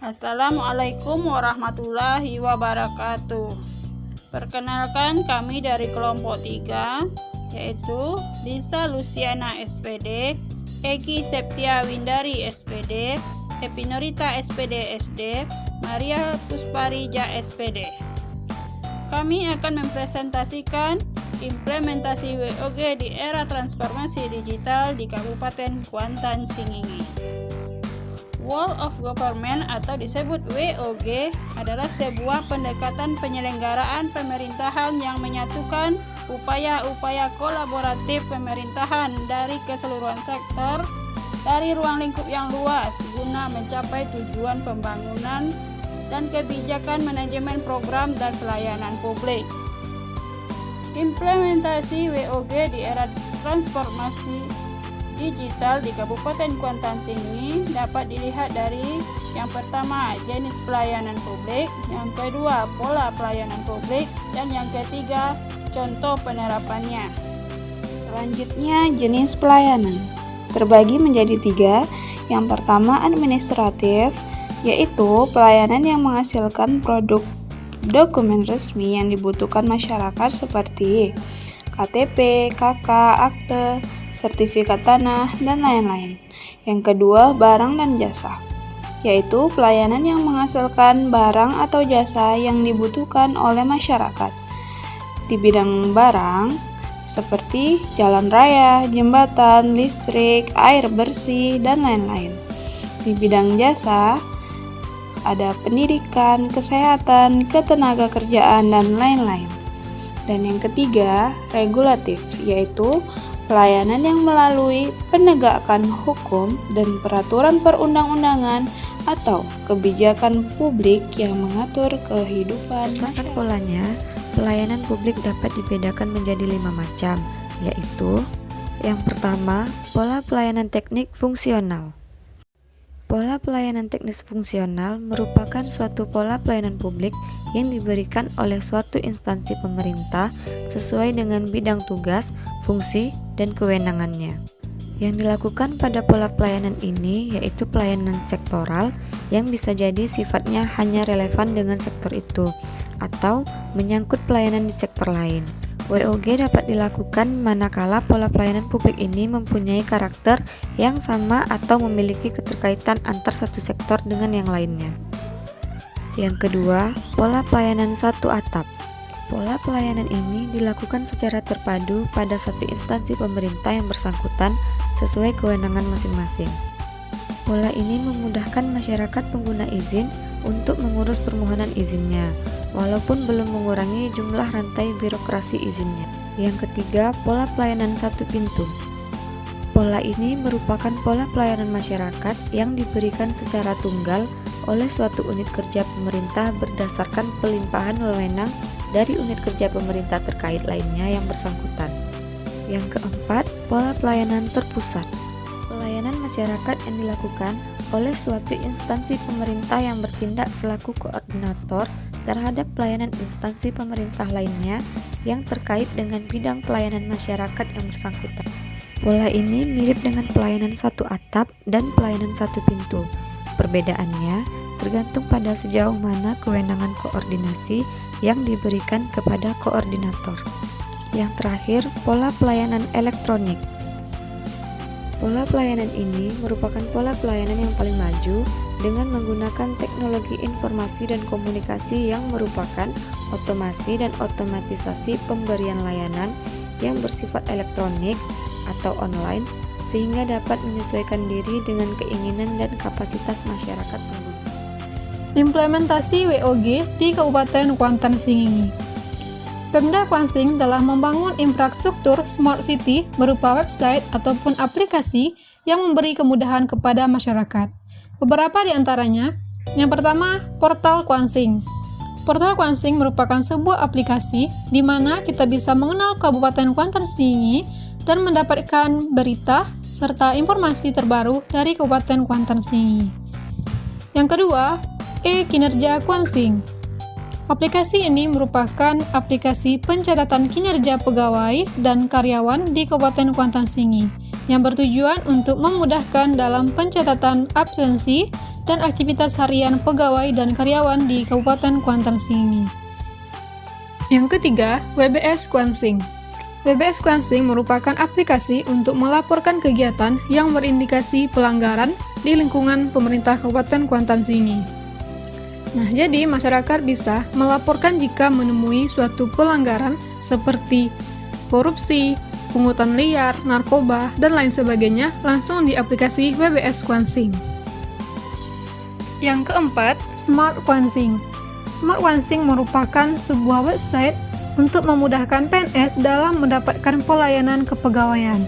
Assalamualaikum warahmatullahi wabarakatuh. Perkenalkan, kami dari kelompok 3, yaitu Lisa Luciana SPD, Eki Septia Windari SPD, Epinurita SPD SD, Maria Pusparija SPD. Kami akan mempresentasikan implementasi WOG di era transformasi digital di Kabupaten Kuantan, Singingi. World of Government atau disebut WOG adalah sebuah pendekatan penyelenggaraan pemerintahan yang menyatukan upaya-upaya kolaboratif pemerintahan dari keseluruhan sektor dari ruang lingkup yang luas guna mencapai tujuan pembangunan dan kebijakan manajemen program dan pelayanan publik. Implementasi WOG di era transformasi digital di Kabupaten Kuantan Singingi dapat dilihat dari yang pertama, jenis pelayanan publik, yang kedua, pola pelayanan publik, dan yang ketiga, contoh penerapannya. Selanjutnya, jenis pelayanan terbagi menjadi 3. Yang pertama, administratif, yaitu pelayanan yang menghasilkan produk dokumen resmi yang dibutuhkan masyarakat seperti KTP, KK, akte, sertifikat tanah, dan lain-lain. Yang kedua, barang dan jasa, yaitu pelayanan yang menghasilkan barang atau jasa yang dibutuhkan oleh masyarakat. Di bidang barang, seperti jalan raya, jembatan, listrik, air bersih, dan lain-lain. Di bidang jasa, ada pendidikan, kesehatan, ketenaga kerjaan, dan lain-lain. Dan yang ketiga, regulatif, yaitu pelayanan yang melalui penegakan hukum dan peraturan perundang-undangan atau kebijakan publik yang mengatur kehidupan Berdasarkan polanya, pelayanan publik dapat dibedakan menjadi 5 macam, yaitu yang pertama, pola pelayanan teknik fungsional. Pola pelayanan teknis fungsional merupakan suatu pola pelayanan publik yang diberikan oleh suatu instansi pemerintah sesuai dengan bidang tugas, fungsi, dan kewenangannya. Yang dilakukan pada pola pelayanan ini yaitu pelayanan sektoral yang bisa jadi sifatnya hanya relevan dengan sektor itu atau menyangkut pelayanan di sektor lain. WOG dapat dilakukan manakala pola pelayanan publik ini mempunyai karakter yang sama atau memiliki keterkaitan antar satu sektor dengan yang lainnya. Yang kedua, pola pelayanan satu atap. Pola pelayanan ini dilakukan secara terpadu pada satu instansi pemerintah yang bersangkutan sesuai kewenangan masing-masing. Pola ini memudahkan masyarakat pengguna izin untuk mengurus permohonan izinnya, walaupun belum mengurangi jumlah rantai birokrasi izinnya. Yang ketiga, pola pelayanan satu pintu. Pola ini merupakan pola pelayanan masyarakat yang diberikan secara tunggal oleh suatu unit kerja pemerintah berdasarkan pelimpahan wewenang dari unit kerja pemerintah terkait lainnya yang bersangkutan. Yang keempat, pola pelayanan terpusat. Pelayanan masyarakat yang dilakukan oleh suatu instansi pemerintah yang bertindak selaku koordinator terhadap pelayanan instansi pemerintah lainnya yang terkait dengan bidang pelayanan masyarakat yang bersangkutan. Pola ini mirip dengan pelayanan satu atap dan pelayanan satu pintu. Perbedaannya tergantung pada sejauh mana kewenangan koordinasi yang diberikan kepada koordinator. Yang terakhir, pola pelayanan elektronik. Pola pelayanan ini merupakan pola pelayanan yang paling maju dengan menggunakan teknologi informasi dan komunikasi yang merupakan otomasi dan otomatisasi pemberian layanan yang bersifat elektronik atau online sehingga dapat menyesuaikan diri dengan keinginan dan kapasitas masyarakat pengguna. Implementasi WOG di Kabupaten Kuantan Singingi. Pemda Kuansing telah membangun infrastruktur Smart City berupa website ataupun aplikasi yang memberi kemudahan kepada masyarakat. Beberapa di antaranya, yang pertama, Portal Kuansing. Portal Kuansing merupakan sebuah aplikasi di mana kita bisa mengenal Kabupaten Kuantan Singingi dan mendapatkan berita serta informasi terbaru dari Kabupaten Kuantan Singingi. Yang kedua, E-Kinerja Kuansing. Aplikasi ini merupakan aplikasi pencatatan kinerja pegawai dan karyawan di Kabupaten Kuantan Singingi yang bertujuan untuk memudahkan dalam pencatatan absensi dan aktivitas harian pegawai dan karyawan di Kabupaten Kuantan Singingi. Yang ketiga, WBS Kuansing. WBS Kuansing merupakan aplikasi untuk melaporkan kegiatan yang berindikasi pelanggaran di lingkungan pemerintah Kabupaten Kuantan Singingi. Nah, jadi masyarakat bisa melaporkan jika menemui suatu pelanggaran seperti korupsi, pungutan liar, narkoba, dan lain sebagainya langsung di aplikasi WBS Kuansing. Yang keempat, Smart Kuansing. Smart Kuansing merupakan sebuah website untuk memudahkan PNS dalam mendapatkan pelayanan kepegawaian.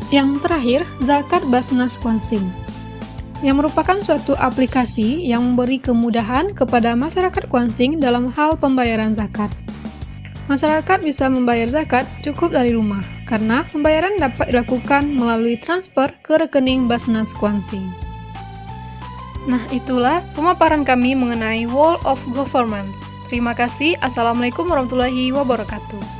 Yang terakhir, Zakat Basnas Kuansing, yang merupakan suatu aplikasi yang memberi kemudahan kepada masyarakat Kuansing dalam hal pembayaran zakat. Masyarakat bisa membayar zakat cukup dari rumah, karena pembayaran dapat dilakukan melalui transfer ke rekening Basnas Kuansing. Nah, itulah pemaparan kami mengenai Wall of Government. Terima kasih. Assalamualaikum warahmatullahi wabarakatuh.